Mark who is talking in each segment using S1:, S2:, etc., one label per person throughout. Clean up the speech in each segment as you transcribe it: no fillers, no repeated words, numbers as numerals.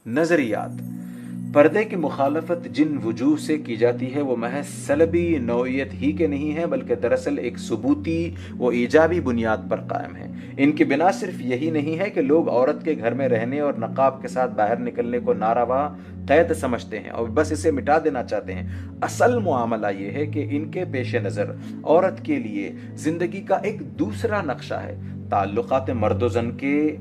S1: نظریات پردے کی مخالفت جن وجوہ سے کی جاتی ہے وہ محض سلبی نوعیت ہی کے نہیں ہیں، بلکہ دراصل ایک ثبوتی و ایجابی بنیاد پر قائم ہیں۔ ان کی بنا صرف یہی نہیں ہے کہ لوگ عورت کے گھر میں رہنے اور نقاب کے ساتھ باہر نکلنے کو ناروا قید سمجھتے ہیں اور بس اسے مٹا دینا چاہتے ہیں۔ اصل معاملہ یہ ہے کہ ان کے پیش نظر عورت کے لیے زندگی کا ایک دوسرا نقشہ ہے۔ تعلقات مرد و زن کے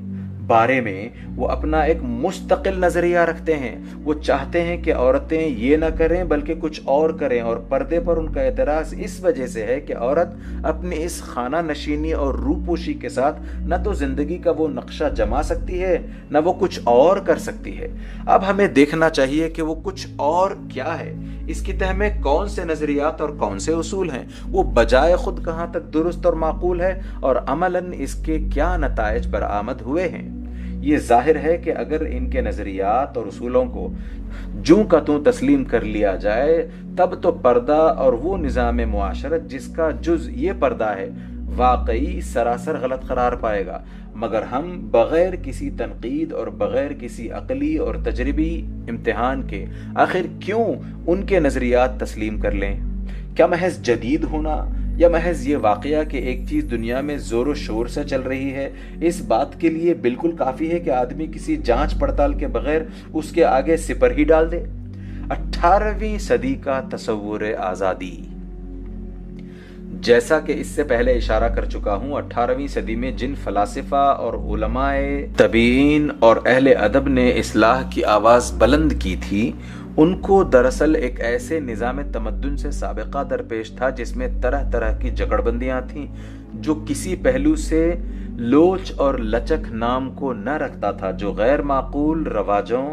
S1: بارے میں وہ اپنا ایک مستقل نظریہ رکھتے ہیں۔ وہ چاہتے ہیں کہ عورتیں یہ نہ کریں بلکہ کچھ اور کریں، اور پردے پر ان کا اعتراض اس وجہ سے ہے کہ عورت اپنی اس خانہ نشینی اور روپوشی کے ساتھ نہ تو زندگی کا وہ نقشہ جما سکتی ہے نہ وہ کچھ اور کر سکتی ہے۔ اب ہمیں دیکھنا چاہیے کہ وہ کچھ اور کیا ہے، اس کی تہ میں کون سے نظریات اور کون سے اصول ہیں، وہ بجائے خود کہاں تک درست اور معقول ہے، اور عملاً اس کے کیا نتائج برآمد ہوئے ہیں۔ یہ ظاہر ہے کہ اگر ان کے نظریات اور اصولوں کو جوں کا توں تسلیم کر لیا جائے تب تو پردہ اور وہ نظام معاشرت جس کا جز یہ پردہ ہے واقعی سراسر غلط قرار پائے گا۔ مگر ہم بغیر کسی تنقید اور بغیر کسی عقلی اور تجربی امتحان کے آخر کیوں ان کے نظریات تسلیم کر لیں؟ کیا محض جدید ہونا یا محض یہ واقعہ کہ ایک چیز دنیا میں زور و شور سے چل رہی ہے اس بات کے لیے بالکل کافی ہے کہ آدمی کسی جانچ پڑتال کے بغیر اس کے آگے سپر ہی ڈال دے؟ 18ویں صدی کا تصور آزادی، جیسا کہ اس سے پہلے اشارہ کر چکا ہوں، 18ویں صدی میں جن فلاسفہ اور علماء طبیعین اور اہل ادب نے اصلاح کی آواز بلند کی تھی، ان کو دراصل ایک ایسے نظام تمدن سے سابقہ درپیش تھا جس میں طرح طرح کی جگڑ بندیاں تھیں، جو کسی پہلو سے لوچ اور لچک نام کو نہ رکھتا تھا، جو غیر معقول رواجوں،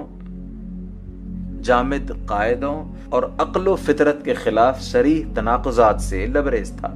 S1: جامد قاعدوں اور عقل و فطرت کے خلاف صریح تناقضات سے لبریز تھا۔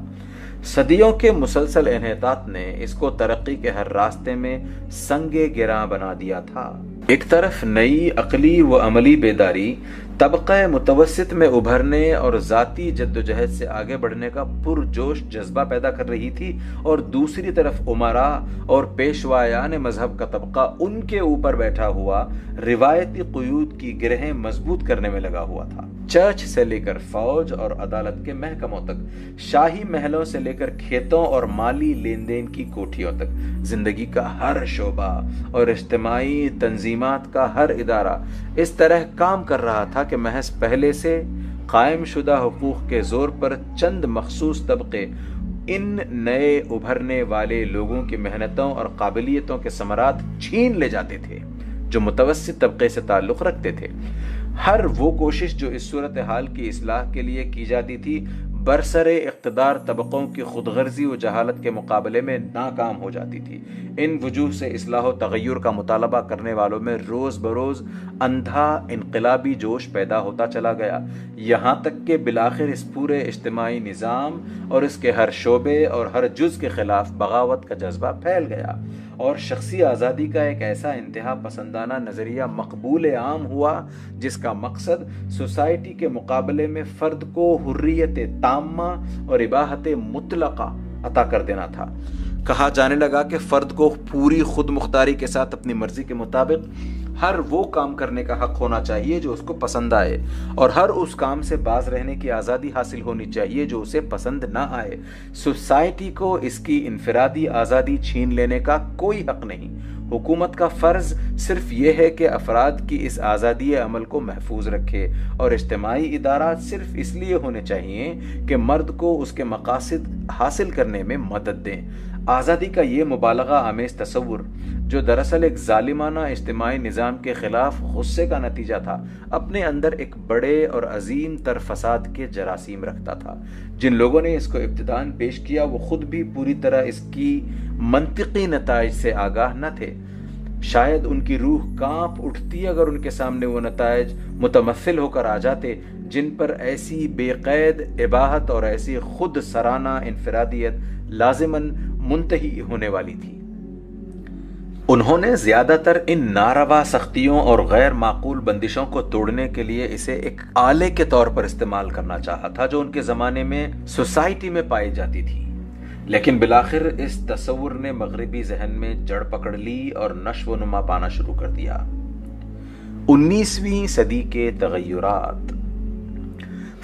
S1: صدیوں کے مسلسل انحطاط نے اس کو ترقی کے ہر راستے میں سنگ گراں بنا دیا تھا۔ ایک طرف نئی عقلی و عملی بیداری طبقہ متوسط میں ابھرنے اور ذاتی جدوجہد سے آگے بڑھنے کا پرجوش جذبہ پیدا کر رہی تھی، اور دوسری طرف امراء اور پیشوایان مذہب کا طبقہ ان کے اوپر بیٹھا ہوا روایتی قیود کی گرہیں مضبوط کرنے میں لگا ہوا تھا۔ چرچ سے لے کر فوج اور عدالت کے محکموں تک، شاہی محلوں سے لے کر کھیتوں اور مالی لین دین کی کوٹھیوں تک، زندگی کا ہر شعبہ اور اجتماعی تنظیمات کا ہر ادارہ اس طرح کام کر رہا تھا کہ محض پہلے سے قائم شدہ حقوق کے زور پر چند مخصوص طبقے ان نئے ابھرنے والے لوگوں کی محنتوں اور قابلیتوں کے ثمرات چھین لے جاتے تھے جو متوسط طبقے سے تعلق رکھتے تھے۔ ہر وہ کوشش جو اس صورتحال کی اصلاح کے لیے کی جاتی تھی برسر اقتدار طبقوں کی خود غرضی و جہالت کے مقابلے میں ناکام ہو جاتی تھی۔ ان وجوہ سے اصلاح و تغیر کا مطالبہ کرنے والوں میں روز بروز اندھا انقلابی جوش پیدا ہوتا چلا گیا، یہاں تک کہ بالآخر اس پورے اجتماعی نظام اور اس کے ہر شعبے اور ہر جز کے خلاف بغاوت کا جذبہ پھیل گیا، اور شخصی آزادی کا ایک ایسا انتہا پسندانہ نظریہ مقبول عام ہوا جس کا مقصد سوسائٹی کے مقابلے میں فرد کو حریت تامہ اور اباحت مطلقہ عطا کر دینا تھا۔ کہا جانے لگا کہ فرد کو پوری خود مختاری کے ساتھ اپنی مرضی کے مطابق ہر وہ کام کرنے کا حق ہونا چاہیے جو اس کو پسند آئے، اور ہر اس کام سے باز رہنے کی آزادی حاصل ہونی چاہیے جو اسے پسند نہ آئے۔ سوسائٹی کو اس کی انفرادی آزادی چھین لینے کا کوئی حق نہیں۔ حکومت کا فرض صرف یہ ہے کہ افراد کی اس آزادی عمل کو محفوظ رکھے، اور اجتماعی ادارات صرف اس لیے ہونے چاہیے کہ مرد کو اس کے مقاصد حاصل کرنے میں مدد دیں۔ آزادی کا یہ مبالغہ آمیز تصور، جو دراصل ایک ظالمانہ اجتماعی نظام کے خلاف غصے کا نتیجہ تھا، اپنے اندر ایک بڑے اور عظیم تر فساد کے جراثیم رکھتا تھا۔ جن لوگوں نے اس کو ابتداً پیش کیا وہ خود بھی پوری طرح اس کی منطقی نتائج سے آگاہ نہ تھے۔ شاید ان کی روح کانپ اٹھتی اگر ان کے سامنے وہ نتائج متمثل ہو کر آ جاتے جن پر ایسی بے قید اباحت اور ایسی خود سرانہ انفرادیت لازماً منتہی ہونے والی تھی۔ انہوں نے زیادہ تر ان ناروا سختیوں اور غیر معقول بندشوں کو توڑنے کے لیے اسے ایک آلے کے طور پر استعمال کرنا چاہا تھا جو ان کے زمانے میں سوسائٹی میں پائی جاتی تھی، لیکن بالآخر اس تصور نے مغربی ذہن میں جڑ پکڑ لی اور نشو و نما پانا شروع کر دیا۔ 19ویں صدی کے تغیرات۔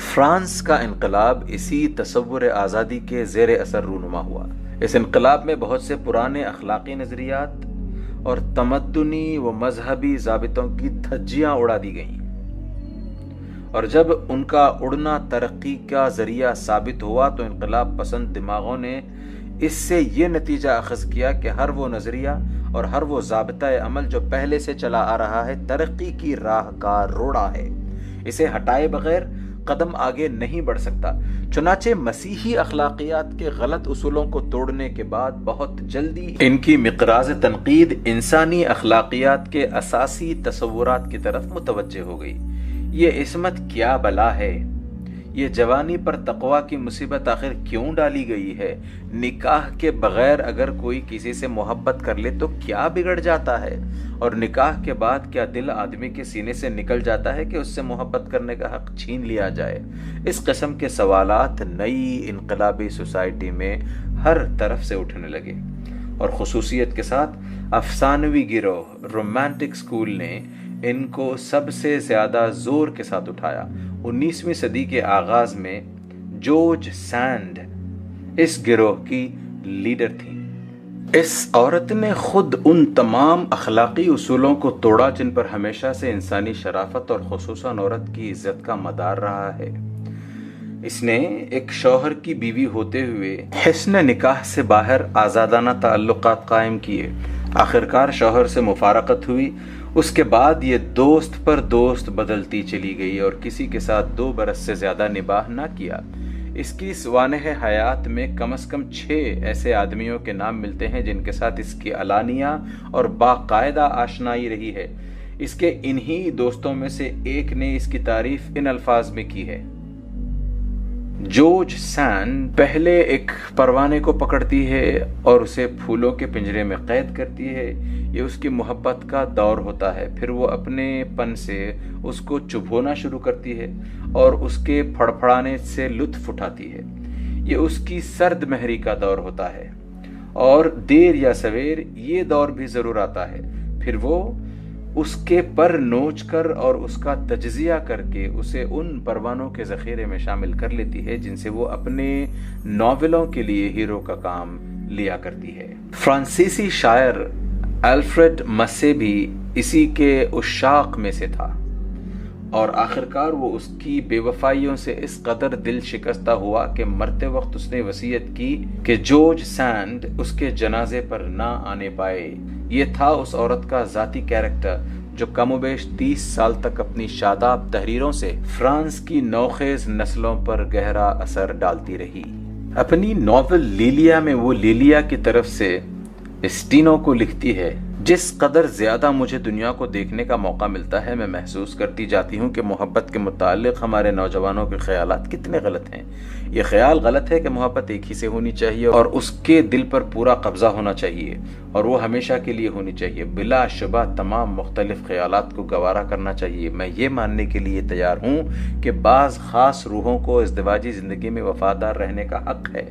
S1: فرانس کا انقلاب اسی تصور آزادی کے زیر اثر رونما ہوا۔ اس انقلاب میں بہت سے پرانے اخلاقی نظریات اور تمدنی و مذہبی ضابطوں کی دھجیاں اڑا دی گئیں، اور جب ان کا اڑنا ترقی کا ذریعہ ثابت ہوا تو انقلاب پسند دماغوں نے اس سے یہ نتیجہ اخذ کیا کہ ہر وہ نظریہ اور ہر وہ ضابطۂ عمل جو پہلے سے چلا آ رہا ہے ترقی کی راہ کا روڑا ہے، اسے ہٹائے بغیر قدم آگے نہیں بڑھ سکتا۔ چنانچہ مسیحی اخلاقیات کے غلط اصولوں کو توڑنے کے بعد بہت جلدی ان کی مقراض تنقید انسانی اخلاقیات کے اساسی تصورات کی طرف متوجہ ہو گئی۔ یہ عصمت کیا بلا ہے؟ یہ جوانی پر تقویٰ کی مصیبت آخر کیوں ڈالی گئی ہے؟ نکاح کے بغیر اگر کوئی کسی سے محبت کر لے تو کیا بگڑ جاتا ہے؟ اور نکاح کے بعد کیا دل آدمی کے سینے سے نکل جاتا ہے کہ اس سے محبت کرنے کا حق چھین لیا جائے؟ اس قسم کے سوالات نئی انقلابی سوسائٹی میں ہر طرف سے اٹھنے لگے، اور خصوصیت کے ساتھ افسانوی گروہ رومانٹک اسکول نے ان کو سب سے زیادہ زور کے ساتھ اٹھایا۔ 19ویں صدی کے آغاز میں جورج سینڈ اس گروہ کی لیڈر تھیں۔ اس عورت نے خود ان تمام اخلاقی اصولوں کو توڑا جن پر ہمیشہ سے انسانی شرافت اور خصوصاً عورت کی عزت کا مدار رہا ہے۔ اس نے ایک شوہر کی بیوی ہوتے ہوئے حسن نکاح سے باہر آزادانہ تعلقات قائم کیے۔ آخرکار شوہر سے مفارقت ہوئی، اس کے بعد یہ دوست پر دوست بدلتی چلی گئی اور کسی کے ساتھ 2 برس سے زیادہ نباہ نہ کیا۔ اس کی سوانح حیات میں کم از کم 6 ایسے آدمیوں کے نام ملتے ہیں جن کے ساتھ اس کی علانیہ اور باقاعدہ آشنائی رہی ہے۔ اس کے انہی دوستوں میں سے ایک نے اس کی تعریف ان الفاظ میں کی ہے: جورج سینڈ پہلے ایک پروانے کو پکڑتی ہے اور اسے پھولوں کے پنجرے میں قید کرتی ہے۔ یہ اس کی محبت کا دور ہوتا ہے، پھر وہ اپنے پن سے اس کو چبھونا شروع کرتی ہے اور اس کے پھڑپھڑانے سے لطف اٹھاتی ہے۔ یہ اس کی سرد مہری کا دور ہوتا ہے، اور دیر یا سویر یہ دور بھی ضرور آتا ہے۔ پھر وہ اس کے پر نوچ کر اور اس کا تجزیہ کر کے اسے ان پروانوں کے ذخیرے میں شامل کر لیتی ہے جن سے وہ اپنے ناولوں کے لیے ہیرو کا کام لیا کرتی ہے۔ فرانسیسی شاعر الفریڈ مسے بھی اسی کے عشاق میں سے تھا، اور آخرکار وہ اس کی بے وفائیوں سے اس قدر دل شکستہ ہوا کہ مرتے وقت اس نے وصیت کی کہ جورج سینڈ اس کے جنازے پر نہ آنے پائے۔ یہ تھا اس عورت کا ذاتی کیریکٹر جو کم و بیش 30 سال تک اپنی شاداب تحریروں سے فرانس کی نوخیز نسلوں پر گہرا اثر ڈالتی رہی۔ اپنی ناول لیلیا میں وہ لیلیا کی طرف سے اسٹینو کو لکھتی ہے: جس قدر زیادہ مجھے دنیا کو دیکھنے کا موقع ملتا ہے میں محسوس کرتی جاتی ہوں کہ محبت کے متعلق ہمارے نوجوانوں کے خیالات کتنے غلط ہیں۔ یہ خیال غلط ہے کہ محبت ایک ہی سے ہونی چاہیے اور اس کے دل پر پورا قبضہ ہونا چاہیے اور وہ ہمیشہ کے لیے ہونی چاہیے۔ بلا شبہ تمام مختلف خیالات کو گوارا کرنا چاہیے۔ میں یہ ماننے کے لیے تیار ہوں کہ بعض خاص روحوں کو ازدواجی زندگی میں وفادار رہنے کا حق ہے،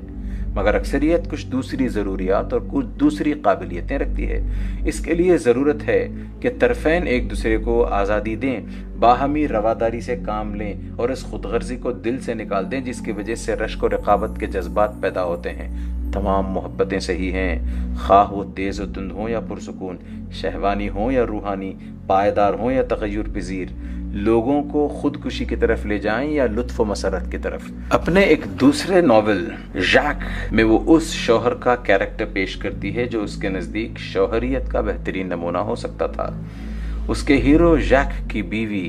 S1: مگر اکثریت کچھ دوسری ضروریات اور کچھ دوسری قابلیتیں رکھتی ہے۔ اس کے لیے ضرورت ہے کہ طرفین ایک دوسرے کو آزادی دیں، باہمی رواداری سے کام لیں اور اس خود غرضی کو دل سے نکال دیں جس کی وجہ سے رشک و رقابت کے جذبات پیدا ہوتے ہیں۔ تمام محبتیں صحیح ہیں، خواہ وہ تیز و تند ہوں یا پرسکون، شہوانی ہوں یا روحانی، پائیدار ہوں یا تغیر پذیر، لوگوں کو خودکشی کی طرف لے جائیں یا لطف و مسرت کی طرف۔ اپنے ایک دوسرے ناول ژاک میں وہ اس شوہر کا کیریکٹر پیش کرتی ہے جو اس کے نزدیک شوہریت کا بہترین نمونہ ہو سکتا تھا۔ اس کے ہیرو ژاک کی بیوی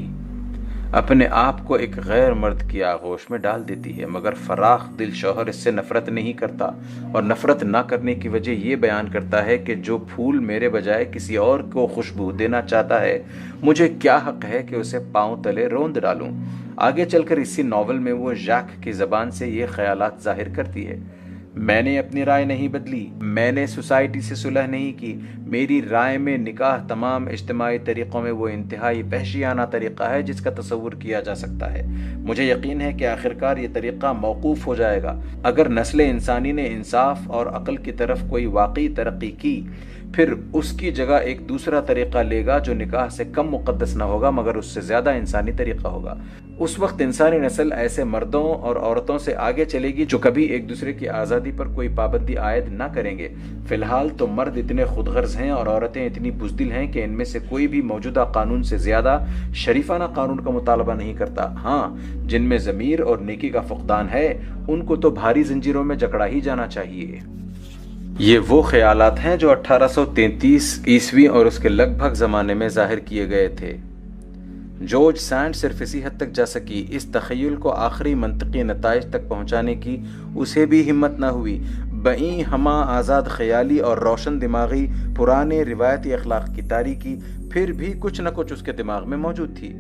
S1: اپنے آپ کو ایک غیر مرد کی آغوش میں ڈال دیتی ہے، مگر فراخ دل شوہر اس سے نفرت نہیں کرتا، اور نفرت نہ کرنے کی وجہ یہ بیان کرتا ہے کہ جو پھول میرے بجائے کسی اور کو خوشبو دینا چاہتا ہے مجھے کیا حق ہے کہ اسے پاؤں تلے روند ڈالوں۔ آگے چل کر اسی ناول میں وہ ژاک کی زبان سے یہ خیالات ظاہر کرتی ہے: میں نے اپنی رائے نہیں بدلی، میں نے سوسائٹی سے صلح نہیں کی، میری رائے میں نکاح تمام اجتماعی طریقوں میں وہ انتہائی وحشیانہ طریقہ ہے جس کا تصور کیا جا سکتا ہے۔ مجھے یقین ہے کہ آخرکار یہ طریقہ موقوف ہو جائے گا۔ اگر نسل انسانی نے انصاف اور عقل کی طرف کوئی واقعی ترقی کی پھر اس کی جگہ ایک دوسرا طریقہ لے گا جو نکاح سے کم مقدس نہ ہوگا مگر اس سے زیادہ انسانی طریقہ ہوگا۔ اس وقت انسانی نسل ایسے مردوں اور عورتوں سے آگے چلے گی جو کبھی ایک دوسرے کی آزادی پر کوئی پابندی عائد نہ کریں گے۔ فی الحال تو مرد اتنے خود غرض ہیں اور عورتیں اتنی بزدل ہیں کہ ان میں سے کوئی بھی موجودہ قانون سے زیادہ شریفانہ قانون کا مطالبہ نہیں کرتا۔ ہاں، جن میں ضمیر اور نیکی کا فقدان ہے ان کو تو بھاری زنجیروں میں جکڑا ہی جانا چاہیے۔ یہ وہ خیالات ہیں جو 1833 عیسوی اور اس کے لگ بھگ زمانے میں ظاہر کیے گئے تھے۔ جارج سینڈ صرف اسی حد تک جا سکی، اس تخیل کو آخری منطقی نتائج تک پہنچانے کی اسے بھی ہمت نہ ہوئی۔ بئیں ہمہ آزاد خیالی اور روشن دماغی پرانے روایتی اخلاق کی تاریکی پھر بھی کچھ نہ کچھ اس کے دماغ میں موجود تھی۔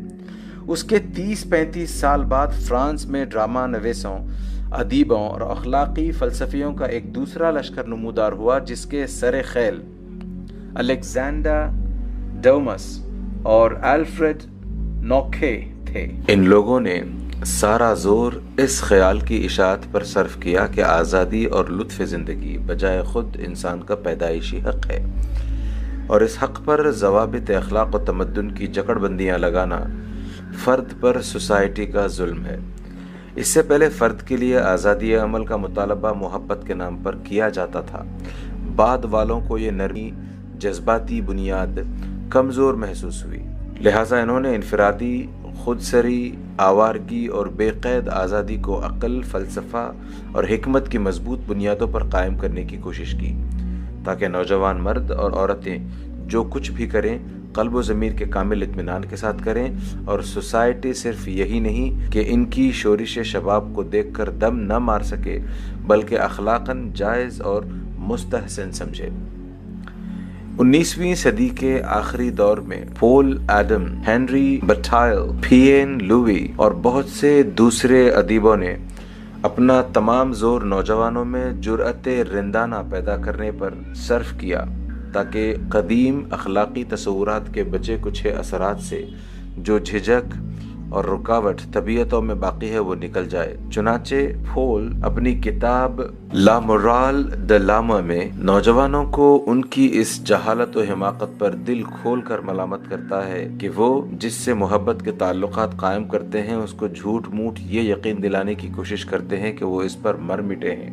S1: اس کے 30-35 سال بعد فرانس میں ڈرامہ نویسوں، ادیبوں اور اخلاقی فلسفیوں کا ایک دوسرا لشکر نمودار ہوا جس کے سر خیل الیگزینڈر ڈومس اور الفریڈ نوکھے تھے۔ ان لوگوں نے سارا زور اس خیال کی اشاعت پر صرف کیا کہ آزادی اور لطف زندگی بجائے خود انسان کا پیدائشی حق ہے، اور اس حق پر ضوابط اخلاق و تمدن کی جکڑ بندیاں لگانا فرد پر سوسائٹی کا ظلم ہے۔ اس سے پہلے فرد کے لیے آزادی عمل کا مطالبہ محبت کے نام پر کیا جاتا تھا۔ بعد والوں کو یہ نرمی جذباتی بنیاد کمزور محسوس ہوئی، لہٰذا انہوں نے انفرادی خودسری، آوارگی اور بے قید آزادی کو عقل، فلسفہ اور حکمت کی مضبوط بنیادوں پر قائم کرنے کی کوشش کی، تاکہ نوجوان مرد اور عورتیں جو کچھ بھی کریں قلب و ضمیر کے کامل اطمینان کے ساتھ کریں، اور سوسائٹی صرف یہی نہیں کہ ان کی شورش شباب کو دیکھ کر دم نہ مار سکے بلکہ اخلاقاً جائز اور مستحسن سمجھے۔ 19ویں صدی کے آخری دور میں پول ایڈم، ہنری بٹائل، پیین لوئی اور بہت سے دوسرے ادیبوں نے اپنا تمام زور نوجوانوں میں جرأت رندانہ پیدا کرنے پر صرف کیا تاکہ قدیم اخلاقی تصورات کے بچے کچھ اثرات سے جو جھجک اور رکاوٹ طبیعتوں میں باقی ہے وہ نکل جائے۔ چنانچہ پول اپنی کتاب لا مورال د لاما میں نوجوانوں کو ان کی اس جہالت و حماقت پر دل کھول کر ملامت کرتا ہے کہ وہ جس سے محبت کے تعلقات قائم کرتے ہیں اس کو جھوٹ موٹ یہ یقین دلانے کی کوشش کرتے ہیں کہ وہ اس پر مر مٹے ہیں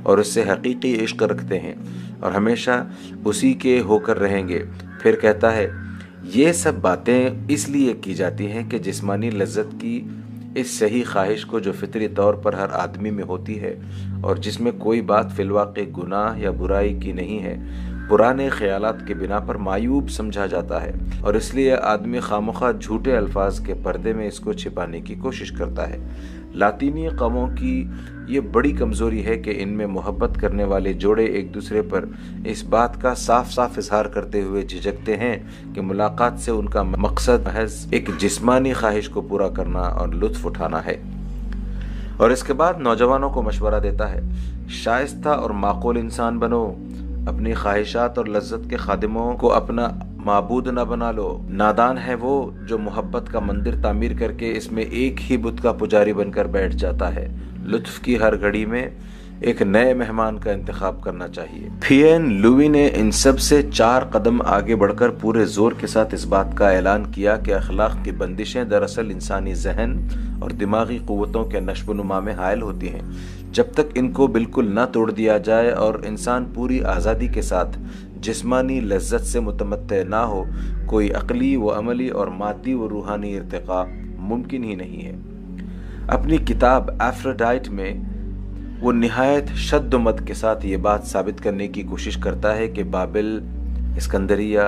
S1: اور اس سے حقیقی عشق رکھتے ہیں اور ہمیشہ اسی کے ہو کر رہیں گے۔ پھر کہتا ہے یہ سب باتیں اس لیے کی جاتی ہیں کہ جسمانی لذت کی اس صحیح خواہش کو جو فطری طور پر ہر آدمی میں ہوتی ہے اور جس میں کوئی بات فی الواقع گناہ یا برائی کی نہیں ہے، پرانے خیالات کے بنا پر معیوب سمجھا جاتا ہے، اور اس لیے آدمی خامخواہ جھوٹے الفاظ کے پردے میں اس کو چھپانے کی کوشش کرتا ہے۔ لاطینی قوموں کی یہ بڑی کمزوری ہے کہ ان میں محبت کرنے والے جوڑے ایک دوسرے پر اس بات کا صاف صاف اظہار کرتے ہوئے جھجکتے ہیں کہ ملاقات سے ان کا مقصد محض ایک جسمانی خواہش کو پورا کرنا اور لطف اٹھانا ہے۔ اور اس کے بعد نوجوانوں کو مشورہ دیتا ہے، شائستہ اور معقول انسان بنو، اپنی خواہشات اور لذت کے خادموں کو اپنا معبود نہ بنا لو۔ نادان ہے وہ جو محبت کا مندر تعمیر کر کے اس میں ایک ہی بت کا پجاری بن کر بیٹھ جاتا ہے۔ لطف کی ہر گھڑی میں ایک نئے مہمان کا انتخاب کرنا چاہیے۔ پیین لوئی نے ان سب سے 4 قدم آگے بڑھ کر پورے زور کے ساتھ اس بات کا اعلان کیا کہ اخلاق کی بندشیں دراصل انسانی ذہن اور دماغی قوتوں کے نشو و نما میں حائل ہوتی ہیں۔ جب تک ان کو بالکل نہ توڑ دیا جائے اور انسان پوری آزادی کے ساتھ جسمانی لذت سے متمتع نہ ہو، کوئی عقلی و عملی اور مادی و روحانی ارتقاء ممکن ہی نہیں ہے۔ اپنی کتاب ایفروڈائٹ میں وہ نہایت شد و مد کے ساتھ یہ بات ثابت کرنے کی کوشش کرتا ہے کہ بابل، اسکندریہ،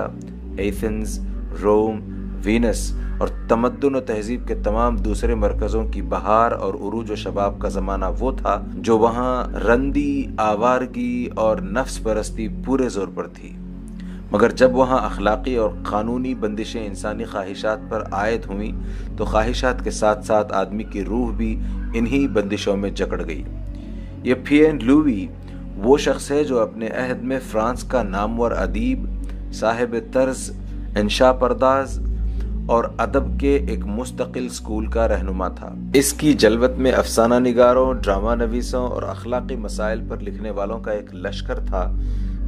S1: ایتھنز، روم، وینس اور تمدن و تہذیب کے تمام دوسرے مرکزوں کی بہار اور عروج و شباب کا زمانہ وہ تھا جو وہاں رندی، آوارگی اور نفس پرستی پورے زور پر تھی، مگر جب وہاں اخلاقی اور قانونی بندشیں انسانی خواہشات پر عائد ہوئیں تو خواہشات کے ساتھ ساتھ آدمی کی روح بھی انہی بندشوں میں جکڑ گئی۔ یہ پیین لوئی وہ شخص ہے جو اپنے عہد میں فرانس کا نامور ادیب، صاحب طرز، انشاء پرداز اور ادب کے ایک مستقل اسکول کا رہنما تھا۔ اس کی جلوت میں افسانہ نگاروں، ڈرامہ نویسوں اور اخلاقی مسائل پر لکھنے والوں کا ایک لشکر تھا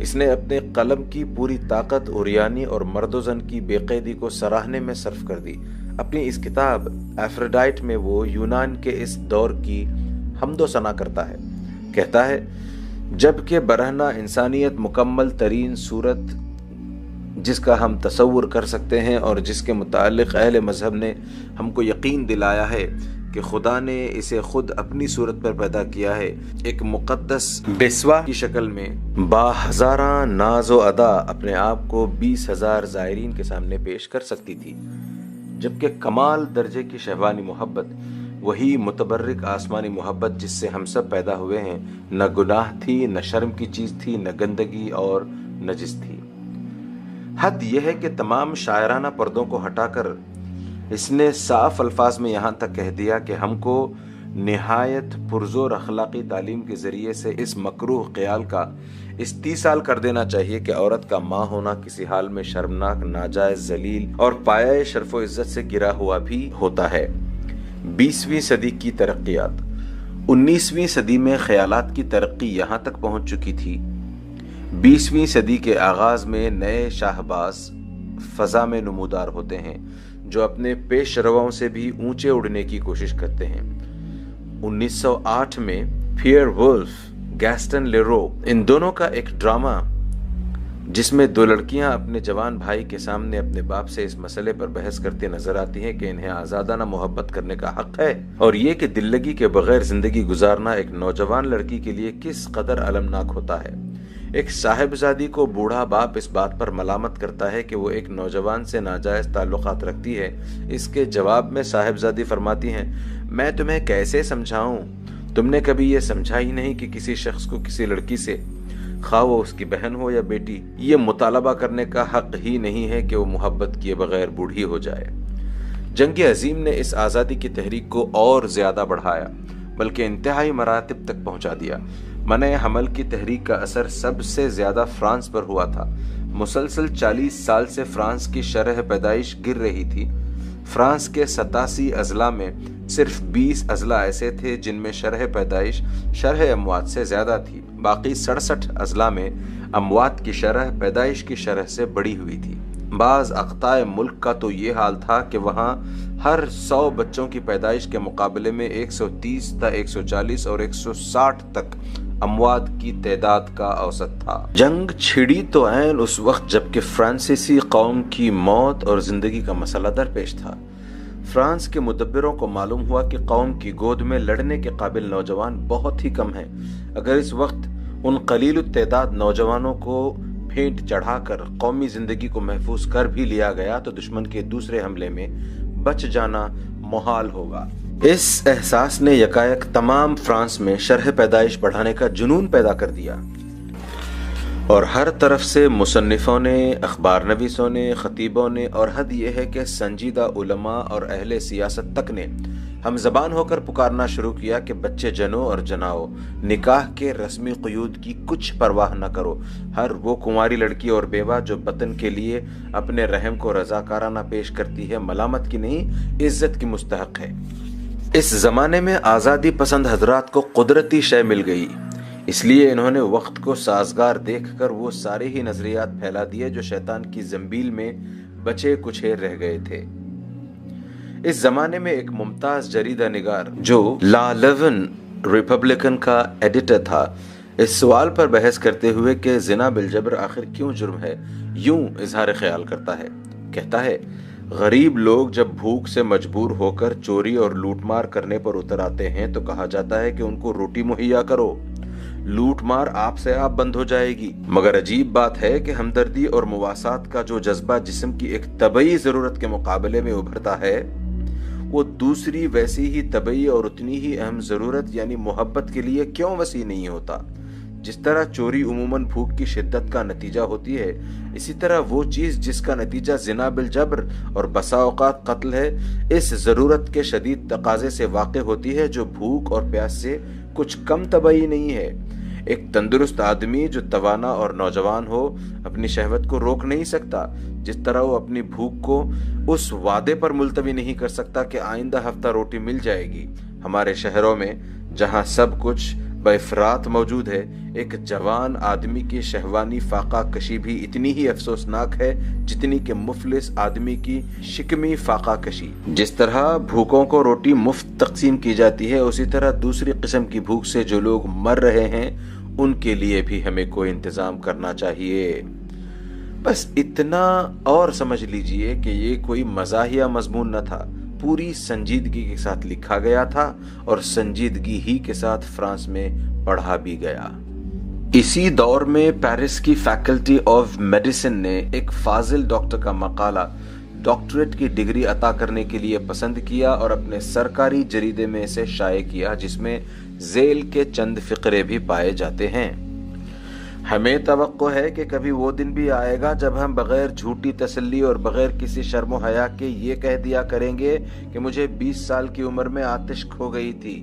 S1: اس نے اپنے قلم کی پوری طاقت اوریانی اور مرد و زن کی بے قیدی کو سراہنے میں صرف کر دی۔ اپنی اس کتاب ایفروڈائٹ میں وہ یونان کے اس دور کی حمد و ثنا کرتا ہے۔ کہتا ہے، جبکہ برہنہ انسانیت مکمل ترین صورت جس کا ہم تصور کر سکتے ہیں اور جس کے متعلق اہل مذہب نے ہم کو یقین دلایا ہے کہ خدا نے اسے خود اپنی صورت پر پیدا کیا ہے، ایک مقدس بیسوا کی شکل میں با ہزاراں ناز و ادا اپنے آپ کو 20,000 زائرین کے سامنے پیش کر سکتی تھی، جبکہ کمال درجے کی شہوانی محبت، وہی متبرک آسمانی محبت جس سے ہم سب پیدا ہوئے ہیں، نہ گناہ تھی، نہ شرم کی چیز تھی، نہ گندگی اور نجس تھی۔ حد یہ ہے کہ تمام شاعرانہ پردوں کو ہٹا کر اس نے صاف الفاظ میں یہاں تک کہہ دیا کہ ہم کو نہایت پرزور اخلاقی تعلیم کے ذریعے سے اس مکروہ خیال کا استیصال کر دینا چاہیے کہ عورت کا ماں ہونا کسی حال میں شرمناک، ناجائز، ذلیل اور پایہ شرف و عزت سے گرا ہوا بھی ہوتا ہے۔ 20ویں صدی کی ترقیات۔ 19ویں صدی میں خیالات کی ترقی یہاں تک پہنچ چکی تھی۔ 20ویں صدی کے آغاز میں نئے شاہباز فضا میں نمودار ہوتے ہیں جو اپنے پیش رواؤں سے بھی اونچے اڑنے کی کوشش کرتے ہیں۔ 1908 میں پیئر وولف، گیسٹن لیرو، ان دونوں کا ایک ڈرامہ جس میں دو لڑکیاں اپنے جوان بھائی کے سامنے اپنے باپ سے اس مسئلے پر بحث کرتے نظر آتی ہیں کہ انہیں آزادانہ محبت کرنے کا حق ہے، اور یہ کہ دل لگی کے بغیر زندگی گزارنا ایک نوجوان لڑکی کے لیے کس قدر المناک ہوتا ہے۔ ایک صاحبزادی کو بوڑھا باپ اس بات پر ملامت کرتا ہے کہ وہ ایک نوجوان سے ناجائز تعلقات رکھتی ہے۔ اس کے جواب میں صاحبزادی فرماتی ہیں، میں تمہیں کیسے سمجھاؤں؟ تم نے کبھی یہ سمجھا ہی نہیں کہ کسی شخص کو کسی لڑکی سے، خواہ وہ اس کی بہن ہو یا بیٹی، یہ مطالبہ کرنے کا حق ہی نہیں ہے کہ وہ محبت کیے بغیر بوڑھی ہو جائے۔ جنگ عظیم نے اس آزادی کی تحریک کو اور زیادہ بڑھایا، بلکہ انتہائی مراتب تک پہنچا دیا۔ منع حمل کی تحریک کا اثر سب سے زیادہ فرانس پر ہوا تھا۔ مسلسل 40 سال سے فرانس کی شرح پیدائش گر رہی تھی۔ فرانس کے 87 اضلاع میں صرف 20 اضلاع ایسے تھے جن میں شرح پیدائش شرح اموات سے زیادہ تھی، باقی 67 اضلاع میں اموات کی شرح پیدائش کی شرح سے بڑی ہوئی تھی۔ بعض اقطاع ملک کا تو یہ حال تھا کہ وہاں ہر 100 بچوں کی پیدائش کے مقابلے میں 130 تا 140 اور 160 تک اموات کی تعداد کا اوسط تھا۔ جنگ چھڑی تو عین اس وقت جبکہ فرانسیسی قوم کی موت اور زندگی کا مسئلہ درپیش تھا۔ فرانس کے مدبروں کو معلوم ہوا کہ قوم کی گود میں لڑنے کے قابل نوجوان بہت ہی کم ہیں۔ اگر اس وقت ان قلیل التعداد نوجوانوں کو پھینٹ چڑھا کر قومی زندگی کو محفوظ کر بھی لیا گیا تو دشمن کے دوسرے حملے میں بچ جانا محال ہوگا۔ اس احساس نے یکایک تمام فرانس میں شرح پیدائش بڑھانے کا جنون پیدا کر دیا، اور ہر طرف سے مصنفوں نے، اخبار نویسوں نے، خطیبوں نے، اور حد یہ ہے کہ سنجیدہ علماء اور اہل سیاست تک نے ہم زبان ہو کر پکارنا شروع کیا کہ بچے جنو اور جناؤ، نکاح کے رسمی قیود کی کچھ پرواہ نہ کرو۔ ہر وہ کنواری لڑکی اور بیوہ جو وطن کے لیے اپنے رحم کو رضاکارانہ پیش کرتی ہے، ملامت کی نہیں، عزت کی مستحق ہے۔ اس زمانے میں آزادی پسند حضرات کو قدرتی شے مل گئی، اس لیے انہوں نے وقت کو سازگار دیکھ کر وہ سارے ہی نظریات پھیلا دیے جو شیطان کی زنبیل میں بچے کچھ رہ گئے تھے۔ اس زمانے میں ایک ممتاز جریدہ نگار جو لا لیون ریپبلکن کا ایڈیٹر تھا، اس سوال پر بحث کرتے ہوئے کہ زنا بالجبر آخر کیوں جرم ہے، یوں اظہار خیال کرتا ہے۔ کہتا ہے، غریب لوگ جب بھوک سے مجبور ہو کر چوری اور لوٹ مار کرنے پر اتر آتے ہیں تو کہا جاتا ہے کہ ان کو روٹی مہیا کرو، لوٹ مار آپ سے آپ بند ہو جائے گی۔ مگر عجیب بات ہے کہ ہمدردی اور مواسات کا جو جذبہ جسم کی ایک طبعی ضرورت کے مقابلے میں ابھرتا ہے، وہ دوسری ویسی ہی طبعی اور اتنی ہی اہم ضرورت یعنی محبت کے لیے کیوں وسیع نہیں ہوتا؟ جس طرح چوری عموماً بھوک کی شدت کا نتیجہ ہوتی ہے، اسی طرح وہ چیز جس کا نتیجہ زنا بالجبر اور بسا اوقات قتل ہے، اس ضرورت کے شدید تقاضے سے واقع ہوتی ہے جو بھوک اور پیاس سے کچھ کم طبعی نہیں ہے۔ ایک تندرست آدمی جو توانا اور نوجوان ہو اپنی شہوت کو روک نہیں سکتا، جس طرح وہ اپنی بھوک کو اس وعدے پر ملتوی نہیں کر سکتا کہ آئندہ ہفتہ روٹی مل جائے گی۔ ہمارے شہروں میں جہاں سب کچھ بافراط موجود ہے، ایک جوان آدمی کی شہوانی فاقہ کشی بھی اتنی ہی افسوسناک ہے جتنی کہ مفلس آدمی کی شکمی فاقہ کشی۔ جس طرح بھوکوں کو روٹی مفت تقسیم کی جاتی ہے، اسی طرح دوسری قسم کی بھوک سے جو لوگ مر رہے ہیں ان کے لیے بھی ہمیں کوئی انتظام کرنا چاہیے۔ بس اتنا اور سمجھ لیجئے کہ یہ کوئی مزاحیہ مضمون نہ تھا، پوری سنجیدگی کے ساتھ لکھا گیا تھا اور سنجیدگی ہی کے ساتھ فرانس میں پڑھا بھی گیا۔ اسی دور میں پیرس کی فیکلٹی آف میڈیسن نے ایک فاضل ڈاکٹر کا مقالہ ڈاکٹریٹ کی ڈگری عطا کرنے کے لیے پسند کیا اور اپنے سرکاری جریدے میں اسے شائع کیا، جس میں ذیل کے چند فقرے بھی پائے جاتے ہیں۔ ہمیں توقع ہے کہ کبھی وہ دن بھی آئے گا جب ہم بغیر جھوٹی تسلی اور بغیر کسی شرم و حیا کے یہ کہہ دیا کریں گے کہ مجھے 20 سال کی عمر میں آتش کھو گئی تھی،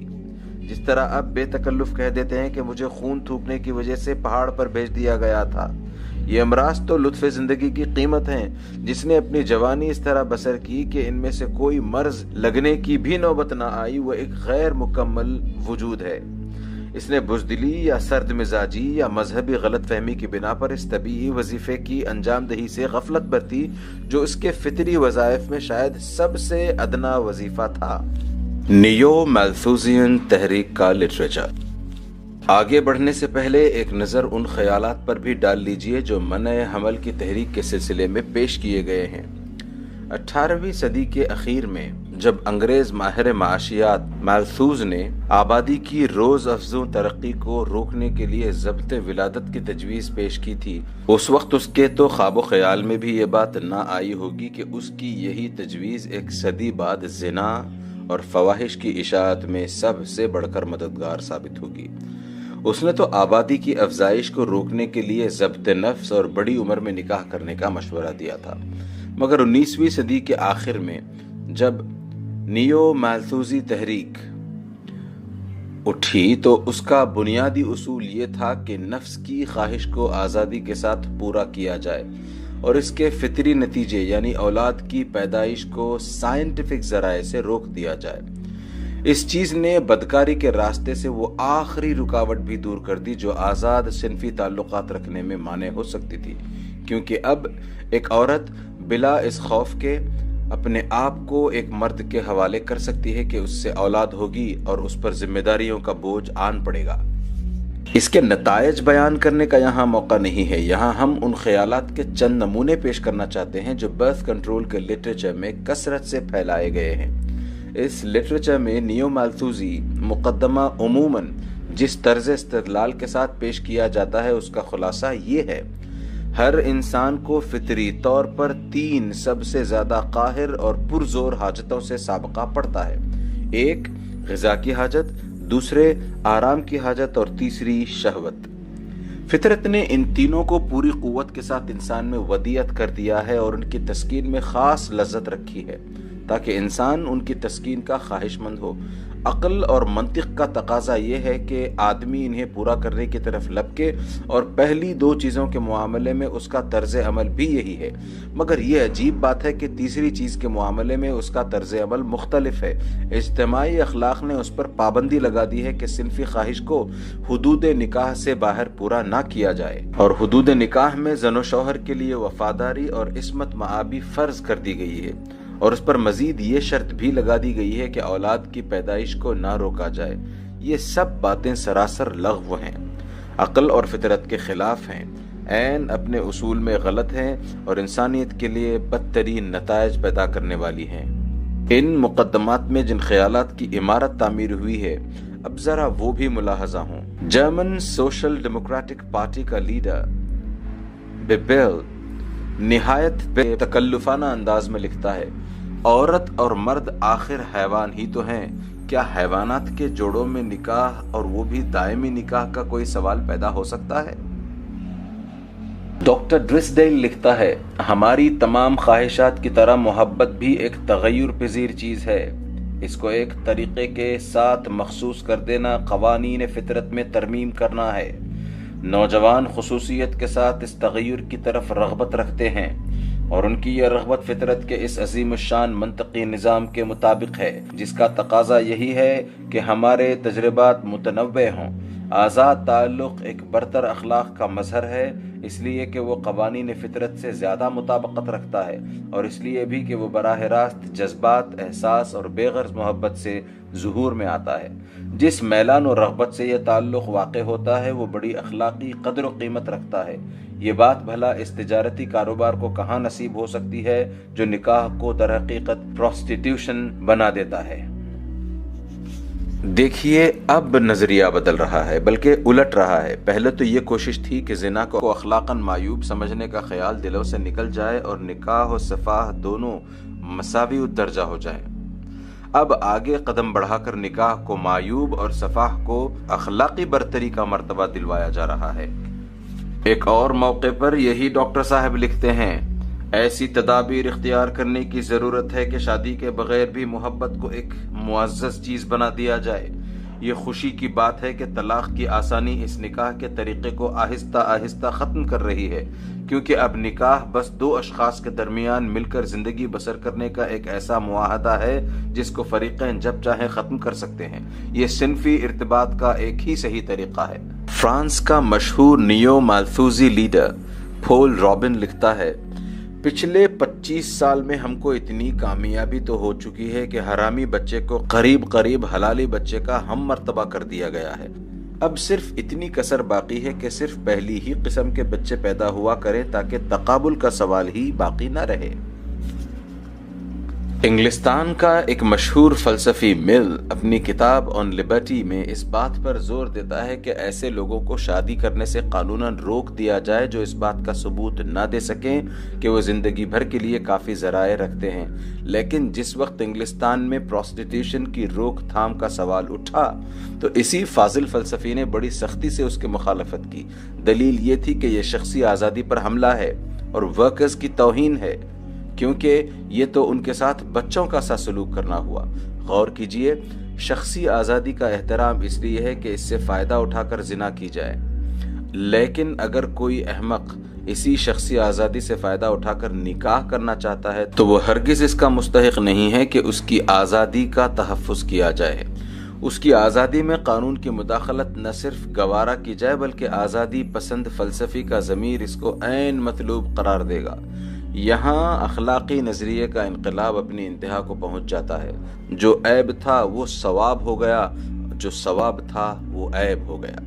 S1: جس طرح اب بے تکلف کہہ دیتے ہیں کہ مجھے خون تھوکنے کی وجہ سے پہاڑ پر بھیج دیا گیا تھا۔ یہ امراض تو لطف زندگی کی قیمت ہیں، جس نے اپنی جوانی اس طرح بسر کی کہ ان میں سے کوئی مرض لگنے کی بھی نوبت نہ آئی، وہ ایک غیر مکمل وجود ہے۔ اس نے بزدلی یا سرد مزاجی یا مذہبی غلط فہمی کی بنا پر اس طبیعی وظیفے کی انجام دہی سے غفلت برتی جو اس کے فطری وظائف میں شاید سب سے ادنا وظیفہ تھا۔ نیو مالتھوزین تحریک کا لٹریچر۔ آگے بڑھنے سے پہلے ایک نظر ان خیالات پر بھی ڈال لیجئے جو منع حمل کی تحریک کے سلسلے میں پیش کیے گئے ہیں۔ 18ویں صدی کے اخیر میں جب انگریز ماہر معاشیات مالتھوز نے آبادی کی روز افزوں ترقی کو روکنے کے لیے ضبط ولادت کی تجویز پیش کی تھی، اس وقت اس کے تو خواب و خیال میں بھی یہ بات نہ آئی ہوگی کہ اس کی یہی تجویز ایک صدی بعد زنا اور فواحش کی اشاعت میں سب سے بڑھ کر مددگار ثابت ہوگی۔ اس نے تو آبادی کی افزائش کو روکنے کے لیے ضبط نفس اور بڑی عمر میں نکاح کرنے کا مشورہ دیا تھا، مگر 19ویں صدی کے آخر میں جب نیو مالتھوزی تحریک اٹھی تو اس کا بنیادی اصول یہ تھا کہ نفس کی خواہش کو آزادی کے ساتھ پورا کیا جائے اور اس کے فطری نتیجے یعنی اولاد کی پیدائش کو سائنٹیفک ذرائع سے روک دیا جائے۔ اس چیز نے بدکاری کے راستے سے وہ آخری رکاوٹ بھی دور کر دی جو آزاد صنفی تعلقات رکھنے میں مانع ہو سکتی تھی، کیونکہ اب ایک عورت بلا اس خوف کے اپنے آپ کو ایک مرد کے حوالے کر سکتی ہے کہ اس سے اولاد ہوگی اور اس پر ذمہ داریوں کا بوجھ آن پڑے گا۔ اس کے نتائج بیان کرنے کا یہاں موقع نہیں ہے، یہاں ہم ان خیالات کے چند نمونے پیش کرنا چاہتے ہیں جو برتھ کنٹرول کے لٹریچر میں کثرت سے پھیلائے گئے ہیں۔ اس لٹریچر میں نیو مالتھوزی مقدمہ عموماً جس طرز استدلال کے ساتھ پیش کیا جاتا ہے اس کا خلاصہ یہ ہے: ہر انسان کو فطری طور پر 3 سب سے زیادہ قاہر اور پرزور حاجتوں سے سابقہ پڑتا ہے، ایک غذا کی حاجت، دوسرے آرام کی حاجت اور تیسری شہوت۔ فطرت نے ان تینوں کو پوری قوت کے ساتھ انسان میں ودیعت کر دیا ہے اور ان کی تسکین میں خاص لذت رکھی ہے تاکہ انسان ان کی تسکین کا خواہش مند ہو۔ عقل اور منطق کا تقاضا یہ ہے کہ آدمی انہیں پورا کرنے کی طرف لپکے اور پہلی 2 چیزوں کے معاملے میں اس کا طرز عمل بھی یہی ہے، مگر یہ عجیب بات ہے کہ تیسری چیز کے معاملے میں اس کا طرز عمل مختلف ہے۔ اجتماعی اخلاق نے اس پر پابندی لگا دی ہے کہ صنفی خواہش کو حدود نکاح سے باہر پورا نہ کیا جائے اور حدود نکاح میں زن و شوہر کے لیے وفاداری اور عصمت معابی فرض کر دی گئی ہے، اور اس پر مزید یہ شرط بھی لگا دی گئی ہے کہ اولاد کی پیدائش کو نہ روکا جائے۔ یہ سب باتیں سراسر لغو ہیں، عقل اور فطرت کے خلاف ہیں، عین اپنے اصول میں غلط ہیں اور انسانیت کے لیے بدترین نتائج پیدا کرنے والی ہیں۔ ان مقدمات میں جن خیالات کی عمارت تعمیر ہوئی ہے اب ذرا وہ بھی ملاحظہ ہوں۔ جرمن سوشل ڈیموکریٹک پارٹی کا لیڈر بیبل نہایت بے تکلفانہ انداز میں لکھتا ہے: عورت اور مرد آخر حیوان ہی تو ہیں، کیا حیوانات کے جوڑوں میں نکاح اور وہ بھی دائمی نکاح کا کوئی سوال پیدا ہو سکتا ہے؟ ڈاکٹر ڈرسڈیل لکھتا ہے: ہماری تمام خواہشات کی طرح محبت بھی ایک تغیر پذیر چیز ہے، اس کو ایک طریقے کے ساتھ مخصوص کر دینا قوانین فطرت میں ترمیم کرنا ہے۔ نوجوان خصوصیت کے ساتھ اس تغیر کی طرف رغبت رکھتے ہیں اور ان کی یہ رغبت فطرت کے اس عظیم الشان منطقی نظام کے مطابق ہے جس کا تقاضا یہی ہے کہ ہمارے تجربات متنوع ہوں، آزاد تعلق ایک برتر اخلاق کا مظہر ہے، اس لیے کہ وہ قوانین فطرت سے زیادہ مطابقت رکھتا ہے، اور اس لیے بھی کہ وہ براہ راست جذبات، احساس اور بے غرض محبت سے ظہور میں آتا ہے۔ جس میلان و رغبت سے یہ تعلق واقع ہوتا ہے وہ بڑی اخلاقی قدر و قیمت رکھتا ہے۔ یہ بات بھلا اس تجارتی کاروبار کو کہاں نصیب ہو سکتی ہے جو نکاح کو در حقیقت پروسٹیٹیوشن بنا دیتا ہے۔ دیکھیے اب نظریہ بدل رہا ہے، بلکہ الٹ رہا ہے۔ پہلے تو یہ کوشش تھی کہ زنا کو اخلاقاً معیوب سمجھنے کا خیال دلوں سے نکل جائے اور نکاح و صفاح دونوں مساوی الدرجہ ہو جائیں۔ اب آگے قدم بڑھا کر نکاح کو معیوب اور صفاح کو اخلاقی برتری کا مرتبہ دلوایا جا رہا ہے۔ ایک اور موقع پر یہی ڈاکٹر صاحب لکھتے ہیں، ایسی تدابیر اختیار کرنے کی ضرورت ہے کہ شادی کے بغیر بھی محبت کو ایک معزز چیز بنا دیا جائے۔ یہ خوشی کی بات ہے کہ طلاق کی آسانی اس نکاح کے طریقے کو آہستہ آہستہ ختم کر رہی ہے، کیونکہ اب نکاح بس دو اشخاص کے درمیان مل کر زندگی بسر کرنے کا ایک ایسا معاہدہ ہے جس کو فریقین جب چاہیں ختم کر سکتے ہیں۔ یہ صنفی ارتباط کا ایک ہی صحیح طریقہ ہے۔ فرانس کا مشہور نیو مالتھوزی لیڈر پول رابن لکھتا ہے، پچھلے 25 سال میں ہم کو اتنی کامیابی تو ہو چکی ہے کہ حرامی بچے کو قریب قریب حلالی بچے کا ہم مرتبہ کر دیا گیا ہے۔ اب صرف اتنی کسر باقی ہے کہ صرف پہلی ہی قسم کے بچے پیدا ہوا کریں تاکہ تقابل کا سوال ہی باقی نہ رہے۔ انگلستان کا ایک مشہور فلسفی مل اپنی کتاب آن لبرٹی میں اس بات پر زور دیتا ہے کہ ایسے لوگوں کو شادی کرنے سے قانوناً روک دیا جائے جو اس بات کا ثبوت نہ دے سکیں کہ وہ زندگی بھر کے لیے کافی ذرائع رکھتے ہیں۔ لیکن جس وقت انگلستان میں پروسٹیٹیوشن کی روک تھام کا سوال اٹھا تو اسی فاضل فلسفی نے بڑی سختی سے اس کی مخالفت کی۔ دلیل یہ تھی کہ یہ شخصی آزادی پر حملہ ہے اور ورکرز کی توہین ہے، کیونکہ یہ تو ان کے ساتھ بچوں کا سا سلوک کرنا ہوا۔ غور کیجئے، شخصی آزادی کا احترام اس لیے ہے کہ اس سے فائدہ اٹھا کر زنا کی جائے، لیکن اگر کوئی احمق اسی شخصی آزادی سے فائدہ اٹھا کر نکاح کرنا چاہتا ہے تو وہ ہرگز اس کا مستحق نہیں ہے کہ اس کی آزادی کا تحفظ کیا جائے۔ اس کی آزادی میں قانون کی مداخلت نہ صرف گوارا کی جائے بلکہ آزادی پسند فلسفی کا ضمیر اس کو عین مطلوب قرار دے گا۔ یہاں اخلاقی نظریے کا انقلاب اپنی انتہا کو پہنچ جاتا ہے۔ جو عیب تھا وہ ثواب ہو گیا، جو ثواب تھا وہ عیب ہو گیا۔